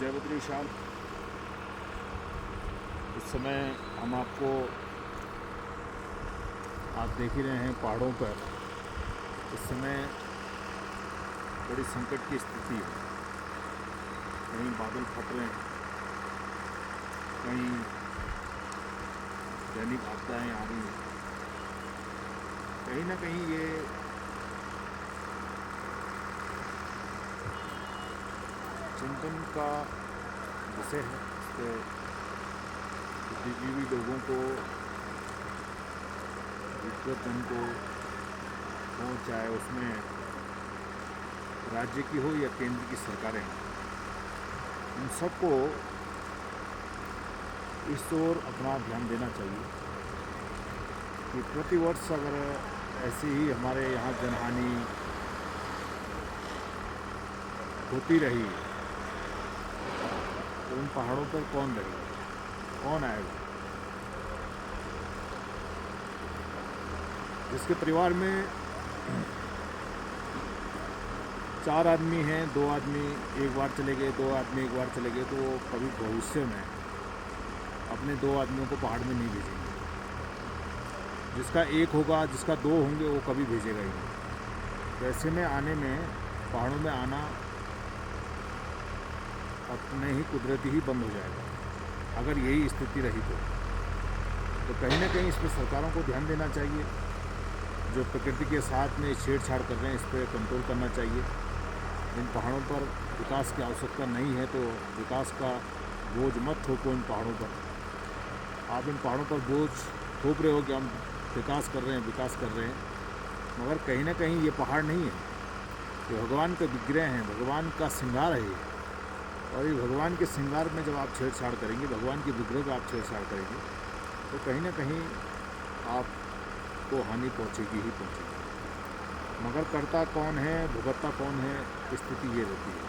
जय बद्री विशाल। इस समय हम आपको आप देख ही रहे हैं पहाड़ों पर इस समय बड़ी संकट की स्थिति है। कहीं बादल फट रहे हैं, कहीं दैनिक आपदाएं आ रही हैं। कहीं ना कहीं ये चिंतन का विषय है। इस पर बुद्धिजीवी लोगों को, विद्वतजन को हो, चाहे उसमें राज्य की हो या केंद्र की सरकारें, उन सबको इस ओर अपना ध्यान देना चाहिए कि प्रतिवर्ष अगर ऐसी ही हमारे यहाँ जनहानि होती रही तो उन पहाड़ों पर कौन रहेगा, कौन आएगा? जिसके परिवार में 4 आदमी हैं, 2 आदमी एक बार चले गए, 2 आदमी एक बार चले गए, तो वो कभी भविष्य में अपने 2 आदमियों को पहाड़ में नहीं भेजेंगे। जिसका 1 होगा, जिसका 2 होंगे, वो कभी भेजेगा ही नहीं। तो ऐसे में आने में, पहाड़ों में आना अपने ही कुदरती ही बंद हो जाएगा अगर यही स्थिति रही तो कहीं ना कहीं इस पर सरकारों को ध्यान देना चाहिए। जो प्रकृति के साथ में छेड़छाड़ कर रहे हैं, इस पर कंट्रोल करना चाहिए। इन पहाड़ों पर विकास की आवश्यकता नहीं है तो विकास का बोझ मत थोपो इन पहाड़ों पर। आप इन पहाड़ों पर बोझ थोप रहे हो कि हम विकास कर रहे हैं, विकास कर रहे हैं, मगर कहीं ना कहीं ये पहाड़ नहीं है, ये भगवान का विग्रह है, भगवान का श्रृंगार है ये। और ये भगवान के श्रृंगार में जब आप छेड़छाड़ करेंगे, भगवान के विग्रह पर आप छेड़छाड़ करेंगे, तो कहीं ना कहीं आपको हानि पहुंचेगी ही पहुंचेगी। मगर करता कौन है, भुगतता कौन है, स्थिति ये रहती है।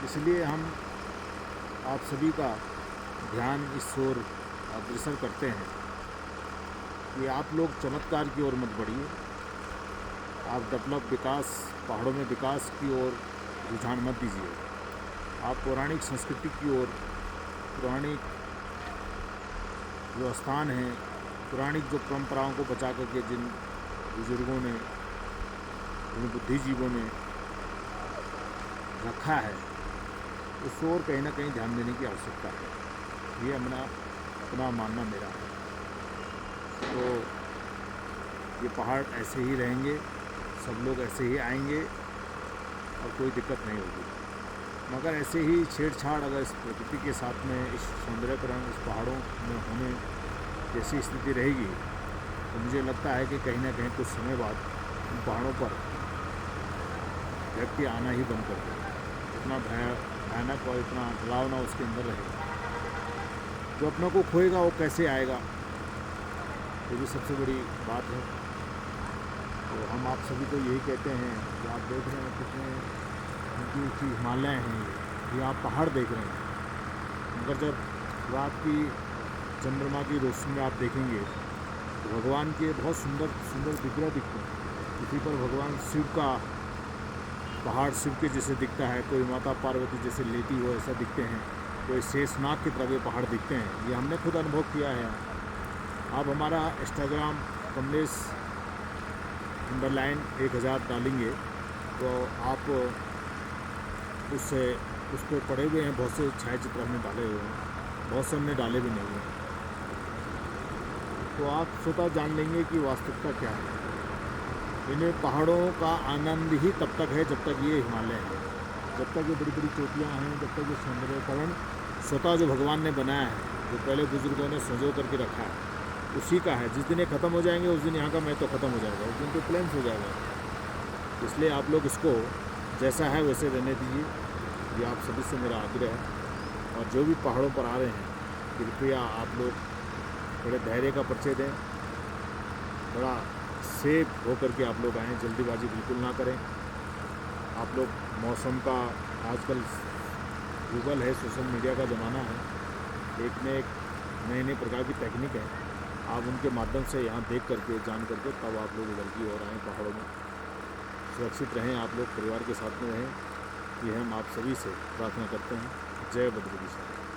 इसलिए हम आप सभी का ध्यान इस ओर अग्रसर करते हैं कि आप लोग चमत्कार की ओर मत बढ़िए। आप डेवलप, विकास, पहाड़ों में विकास की ओर रुझान मत दीजिए। आप पौराणिक संस्कृति की ओर, पौराणिक जो स्थान हैं, पौराणिक जो परंपराओं को बचा करके जिन बुजुर्गों ने, जिन बुद्धिजीवों ने रखा है, उस ओर कहीं ना कहीं ध्यान देने की आवश्यकता है। ये अपना मानना मेरा है। तो ये पहाड़ ऐसे ही रहेंगे, सब लोग ऐसे ही आएंगे और कोई दिक्कत नहीं होगी। मगर ऐसे ही छेड़छाड़ अगर इस प्रकृति के साथ में, इस सौंदर्यकरण, इस पहाड़ों में होने जैसी स्थिति रहेगी तो मुझे लगता है कि कहीं ना कहीं कुछ समय बाद इन पहाड़ों पर व्यक्ति आना ही बंद कर देगा। इतना भयानक और इतना डरावना उसके अंदर रहेगा। जो अपनों को खोएगा वो कैसे आएगा, ये भी सबसे बड़ी बात है। तो हम आप सभी को यही कहते हैं कि आप देख रहे हैं कितने ऊँची ऊँची हिमालय हैं, ये आप पहाड़ देख रहे हैं, मगर जब रात की चंद्रमा की रोशनी में आप देखेंगे तो भगवान के बहुत सुंदर सुंदर विग्रह दिखते हैं। किसी पर भगवान शिव का पहाड़ शिव के जैसे दिखता है, कोई माता पार्वती जैसे लेटी हो ऐसा दिखते हैं, कोई शेषनाग की तरह पहाड़ दिखते हैं। ये हमने खुद अनुभव किया है। आप हमारा इंस्टाग्राम कमलेश _1000 डालेंगे तो आप उस पर पड़े हुए हैं बहुत से छायाचित्र हमने डाले हुए हैं, बहुत से हमने डाले भी नहीं हैं। तो आप स्वतः जान लेंगे कि वास्तविकता क्या है। इन पहाड़ों का आनंद ही तब तक है जब तक ये हिमालय है, जब तक ये बड़ी बड़ी चोटियाँ हैं, जब तक ये सौंदर्यकरण स्वतः जो भगवान ने बनाया है, जो पहले बुजुर्गों ने संजो करके रखा है, उसी का है। जिस दिन ये ख़त्म हो जाएंगे उस दिन यहाँ का महत्व ख़त्म हो जाएगा, उस दिन तो प्लेन्स हो जाएगा। इसलिए आप लोग इसको जैसा है वैसे रहने दीजिए, ये आप सभी से मेरा आग्रह है। और जो भी पहाड़ों पर आ रहे हैं, कृपया आप लोग बड़े धैर्य का परिचय दें, बड़ा सेफ होकर के आप लोग आएँ, जल्दीबाजी बिल्कुल ना करें। आप लोग मौसम का, आजकल गूगल है, सोशल मीडिया का ज़माना है, एक न एक नए नए प्रकार की टेक्निक है, आप उनके माध्यम से यहाँ देख करके, जान करके तब आप लोग इधर की ओर आएँ। पहाड़ों में सुरक्षित रहें, आप लोग परिवार के साथ में रहें। ये हम आप सभी से प्रार्थना करते हैं। जय बद्री विशाल।